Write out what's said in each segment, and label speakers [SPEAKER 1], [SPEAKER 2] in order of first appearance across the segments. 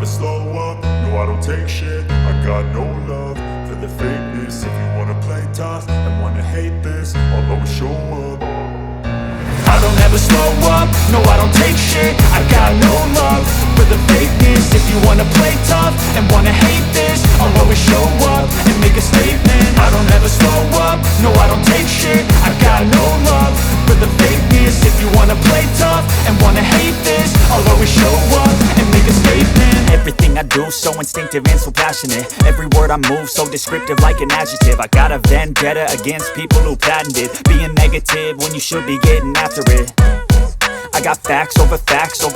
[SPEAKER 1] slow up, no I don't take shit. I got no love for the fakeness. If you wanna play tough and wanna hate this, I'll always show up. I don't ever slow up, no I don't take shit. I got no love for the fakeness. If you wanna play tough and wanna hate this, I'll always show up and make a statement. I don't ever slow up, no I don't take shit. I got no love for the fakeness. If you wanna play tough and wanna hate this, I'll always show up and make a statement.
[SPEAKER 2] Everything I do so instinctive and so passionate. Every word I move so descriptive like an adjective. I got a vendetta against people who patented being negative when you should be getting after it. I got facts over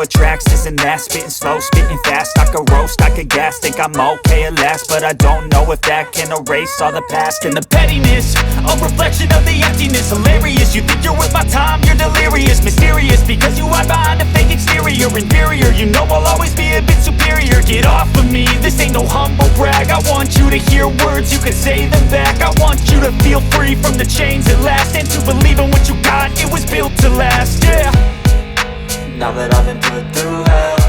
[SPEAKER 2] tracks, this and that. Spitting slow, spitting fast, I could roast, I could gas. Think I'm okay at last, but I don't know if that can erase all the past. And the pettiness, a reflection of the emptiness. Hilarious, you think you're worth my time, you're delirious. Mysterious, because you hide behind a fake exterior. Inferior, you know I'll always be a bit superior. Get off of me, this ain't no humble brag. I want you to hear words, you can say them back. I want you to feel free from the chains at last, and to believe in what you got, it was built to last, yeah.
[SPEAKER 3] Now that I've been put through hell,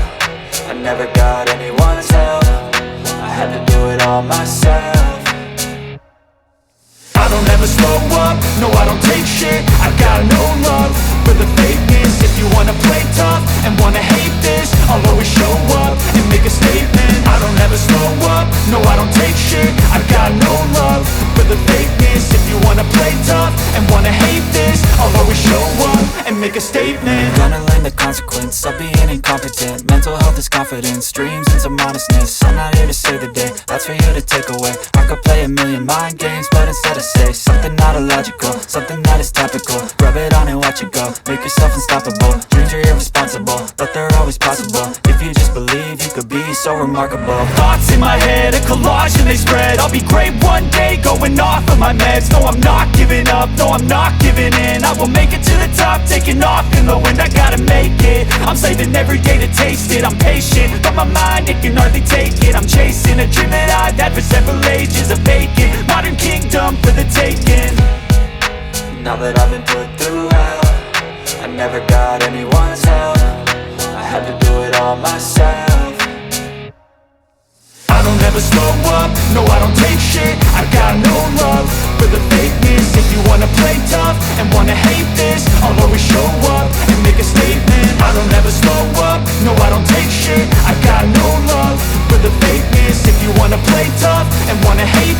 [SPEAKER 3] I never got anyone's help. I had to do it all myself.
[SPEAKER 1] I don't ever slow up, no I don't take shit. I got no love for the fakeness. If you wanna play tough and wanna hate this, I'll always show up and make a statement. I don't ever slow up, no I don't take shit. I got no love for the fakeness. If you wanna play tough and wanna hate this, I'll always show up and make a statement.
[SPEAKER 3] Gonna learn the consequence of being incompetent. Mental health is confidence, dreams and some modestness. I'm not here to save the day, that's for you to take away. I could play a million mind games, but instead I say something not illogical, something that is topical. Rub it on and watch it go, make yourself unstoppable. Dreams are irresponsible, but they're always possible. If you just believe, you could be so remarkable.
[SPEAKER 2] Thoughts in my head, a collage and they spread. I'll be great one day, going off of my meds. No, I'm not giving up, no, I'm not giving in. I will make it to the top, taking off in the wind. I gotta make it, I'm saving every day to taste it. I'm patient, but my mind, it can hardly take it. I'm chasing a dream that I've had for several ages. A vacant, modern kingdom for the taking.
[SPEAKER 3] Now that I've been put through hell, I never got anyone's help. I had to do it all myself.
[SPEAKER 1] I don't ever slow up, no I don't take shit. I got no love for the fakeness. If you wanna play tough and wanna hate this, I'll always show up and make a statement. I don't ever slow up, no I don't take shit. I got no love for the fakeness. If you wanna play tough and wanna hate